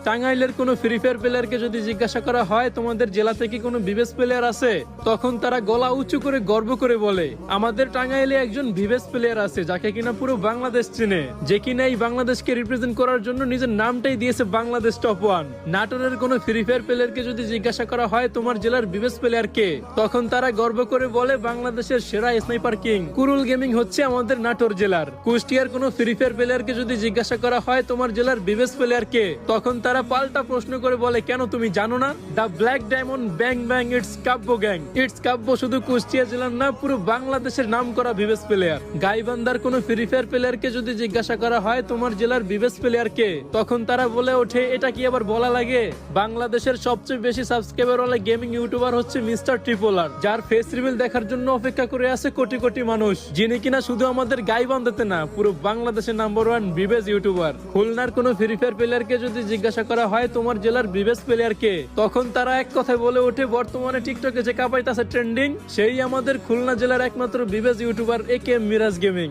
টাঙ্গাইলের কোনো free fire প্লেয়ারকে যদি জিজ্ঞাসা করা হয় তোমাদের জেলাতে কি কোনো বিবেস প্লেয়ার আছে, তখন তারা গলা উঁচু করে গর্ব করে বলে আমাদের টাঙ্গাইলে একজন বিবেস প্লেয়ার আছে যাকে কিনা পুরো বাংলাদেশ চিনে, যে কিনা এই বাংলাদেশকে রিপ্রেজেন্ট করার জন্য নিজের নামটাই দিয়েছে বাংলাদেশ টপ 1। নাটোরের কোনো ফ্রি ফায়ার প্লেয়ারকে যদি জিজ্ঞাসা করা হয় তোমার জেলার বিবেস প্লেয়ার কে, তখন তারা গর্ব করে বলে বাংলাদেশের সেরা স্নাইপার কিং কুরুল গেমিং হচ্ছে আমাদের নাটোর জেলার। কুষ্টিয়ার কোনো ফ্রি ফায়ার প্লেয়ারকে যদি জিজ্ঞাসা করা হয় তোমার জেলার বিবেস প্লেয়ার কে, তখন তারা পাল্টা প্রশ্ন করে বলে কেন তুমি জানো না, the black diamond bang bang it's Kabya gang. It's Kabya শুধু কুষ্টিয়া জেলার না, পুরো বাংলাদেশের নাম করা বিবেস প্লেয়ার। গাইবান্ধার কোনো ফ্রি ফায়ার প্লেয়ারকে যদি জিজ্ঞাসা করা হয় তোমার জেলার বিবেস প্লেয়ার কে, তখন তারা বলে ওঠে এটা কি আবার বলা লাগে, বাংলাদেশের সবচেয়ে বেশি সাবস্ক্রাইবার ওয়ালা গেমিং ইউটিউবার হচ্ছে মিস্টার ট্রিপল আর, যার ফেস রিভিল দেখার জন্য অপেক্ষা করে আছে কোটি কোটি মানুষ, যিনি কিনা শুধু আমাদের গাইবান্ধাতে না পুরো বাংলাদেশের নাম্বার 1 বিবেস ইউটিউবার। খুলনার কোনো ফ্রি ফায়ার প্লেয়ারকে যদি জিজ্ঞাসা করা হয় তোমার জেলার বিবেস প্লেয়ার কে, তখন তারা এক কথায় বলে ওঠে বর্তমানে টিকটকে যে কাপাইতাছে ট্রেন্ডিং সেই আমাদের খুলনা জেলার একমাত্র বিবেস ইউটিউবার একে মিরাজ গেমিং।